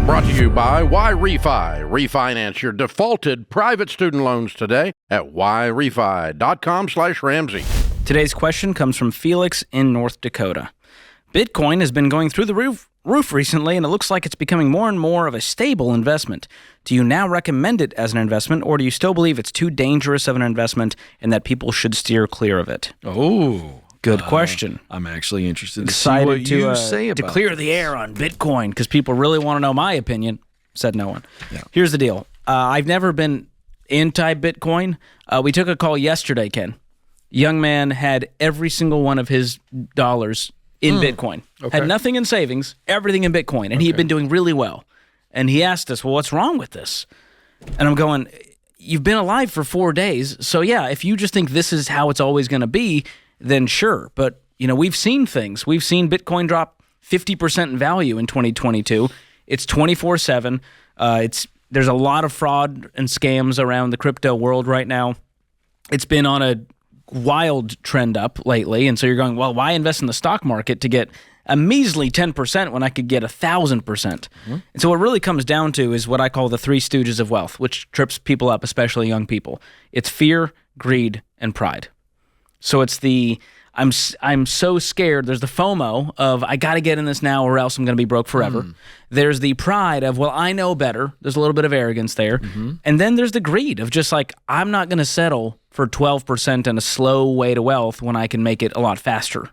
Brought to you by Refi. Refinance your defaulted private student loans today at yrefi.com/Ramsey. Today's question comes from Felix in North Dakota. Bitcoin has been going through the roof recently, and it looks like it's becoming more and more of a stable investment. Do you now recommend it as an investment, or do you still believe it's too dangerous of an investment and that people should steer clear of it? Oh, good question. I'm actually interested to see Excited what you say to about clear the air on Bitcoin because people really want to know my opinion. Said no one. Yeah. Here's the deal. I've never been anti-Bitcoin. We took a call yesterday, Ken. Young man had every single one of his dollars in Bitcoin. Okay. Had nothing in savings, everything in Bitcoin, and he had been doing really well. And he asked us, well, what's wrong with this? And I'm going, you've been alive for 4 days, so yeah, if you just think this is how it's always going to be, then sure. But, you know, we've seen things. We've seen Bitcoin drop 50% in value in 2022. It's 24/7. There's a lot of fraud and scams around the crypto world right now. It's been on a wild trend up lately, and so you're going, well, why invest in the stock market to get a measly 10% when I could get 1,000%? And so what it really comes down to is what I call the three stooges of wealth, which trips people up, especially young people. It's fear, greed, and pride. So it's the I'm so scared. There's the FOMO of I got to get in this now or else I'm going to be broke forever. There's the pride of, well, I know better. There's a little bit of arrogance there. And then there's the greed of just like, I'm not going to settle for 12% and a slow way to wealth when I can make it a lot faster.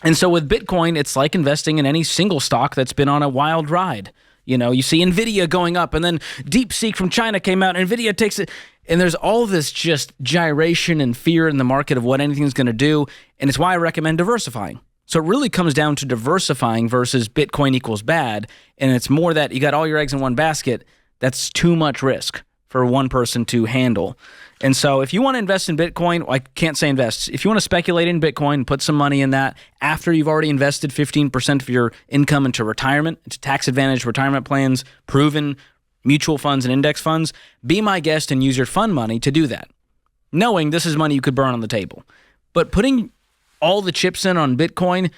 And so with Bitcoin, it's like investing in any single stock that's been on a wild ride. You know, you see NVIDIA going up, and then DeepSeek from China came out, and NVIDIA takes it. And there's all this just gyration and fear in the market of what anything's going to do, and it's why I recommend diversifying. So it really comes down to diversifying versus Bitcoin equals bad, and it's more that you got all your eggs in one basket. That's too much risk for one person to handle. And so if you want to invest in Bitcoin, I can't say invest. If you want to speculate in Bitcoin, put some money in that after you've already invested 15% of your income into retirement, into tax-advantaged retirement plans, proven mutual funds and index funds, be my guest and use your fund money to do that, knowing this is money you could burn on the table. But putting all the chips in on Bitcoin,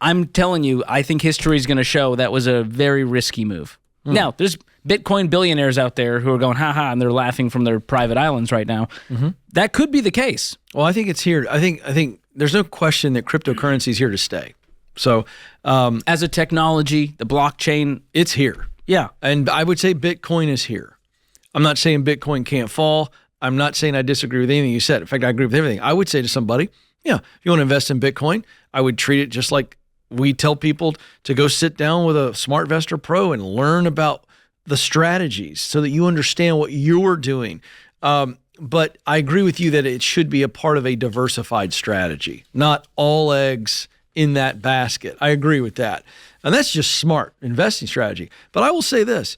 I'm telling you, I think history is going to show that was a very risky move. Now, there's Bitcoin billionaires out there who are going, ha-ha, and they're laughing from their private islands right now. That could be the case. Well, I think it's here. I think there's no question that cryptocurrency is here to stay. So, As a technology, the blockchain, it's here. yeah. And I would say Bitcoin is here. I'm not saying Bitcoin can't fall. I'm not saying I disagree with anything you said. In fact, I agree with everything. I would say to somebody, yeah, if you want to invest in Bitcoin, I would treat it just like we tell people to go sit down with a SmartVestor Pro and learn about the strategies so that you understand what you're doing. But I agree with you that it should be a part of a diversified strategy, not all eggs in that basket. I agree with that. And that's just smart investing strategy. But I will say this,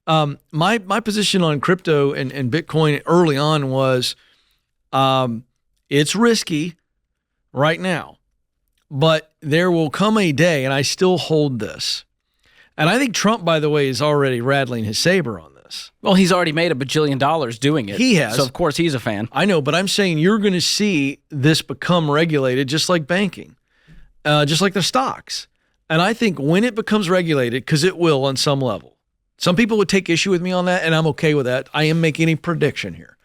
my position on crypto and Bitcoin early on was it's risky right now, but there will come a day, and I still hold this. And I think Trump, by the way, is already rattling his saber on this. Well, he's already made $1 bajillion doing it. He has. So, of course, he's a fan. I know, but I'm saying you're going to see this become regulated just like banking, just like the stocks. And I think when it becomes regulated, because it will on some level, some people would take issue with me on that, and I'm okay with that. I am making a prediction here.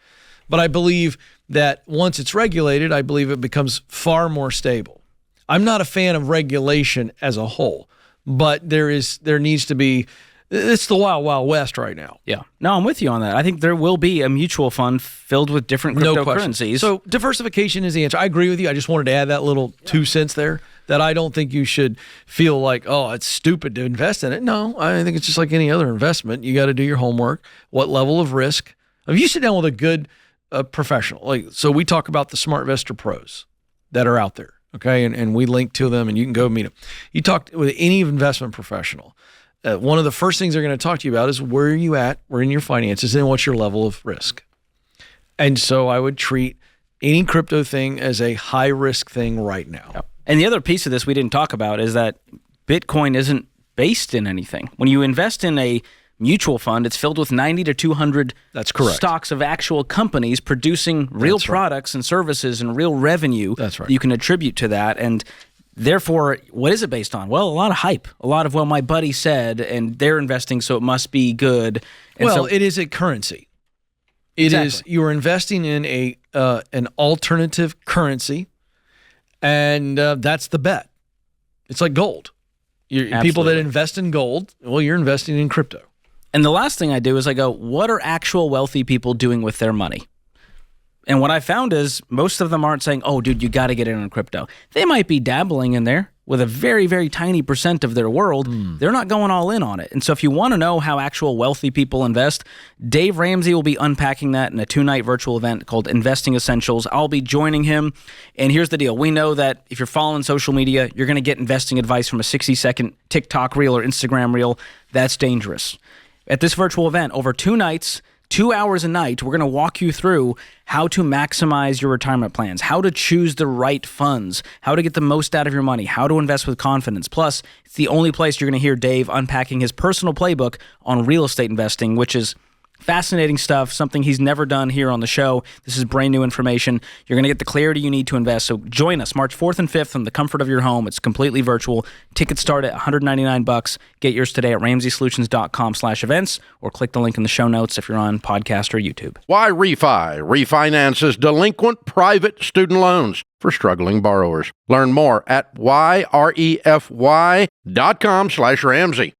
But I believe that once it's regulated, I believe it becomes far more stable. I'm not a fan of regulation as a whole, but there needs to be, it's the wild, wild west right now. Yeah. No, I'm with you on that. I think there will be a mutual fund filled with different cryptocurrencies. So diversification is the answer. I agree with you. I just wanted to add that little 2 cents there, that I don't think you should feel like, oh, it's stupid to invest in it. No, I think it's just like any other investment. You got to do your homework. What level of risk? If you sit down with a good professional, so we talk about the SmartVestor Pros that are out there, okay? And we link to them, and you can go meet them. You talk with any investment professional. One of the first things they're going to talk to you about is where are you at, where in your finances, and what's your level of risk. And so I would treat any crypto thing as a high-risk thing right now. Yep. And the other piece of this we didn't talk about is that Bitcoin isn't based in anything. When you invest in a mutual fund, it's filled with 90 to 200 That's correct. stocks of actual companies producing real That's right. products and services and real revenue That's right. you can attribute to that. And Therefore, what is it based on? Well, a lot of hype. A lot of, well, my buddy said, and they're investing, so it must be good. And Well, so, it is a currency. It is Exactly. you're investing in an alternative currency, and that's the bet. It's like gold. People that Absolutely. invest in gold, well, you're investing in crypto. And the last thing I do is I go, what are actual wealthy people doing with their money? And what I found is most of them aren't saying, oh, dude, you got to get in on crypto. They might be dabbling in there with a very, very tiny percent of their world. They're not going all in on it. And so if you want to know how actual wealthy people invest, Dave Ramsey will be unpacking that in a 2-night virtual event called Investing Essentials. I'll be joining him. And here's the deal. We know that if you're following social media, you're going to get investing advice from a 60-second TikTok reel or Instagram reel. That's dangerous. At this virtual event, over 2 nights, 2 hours a night, we're going to walk you through how to maximize your retirement plans, how to choose the right funds, how to get the most out of your money, how to invest with confidence. Plus, it's the only place you're going to hear Dave unpacking his personal playbook on real estate investing, which is fascinating stuff, something he's never done here on the show. This is brand new information. You're going to get the clarity you need to invest. So join us March 4th and 5th from the comfort of your home. It's completely virtual. Tickets start at $199. Get yours today at RamseySolutions.com/events or click the link in the show notes if you're on podcast or YouTube. Why Refi refinances delinquent private student loans for struggling borrowers. Learn more at yrefy.com/Ramsey.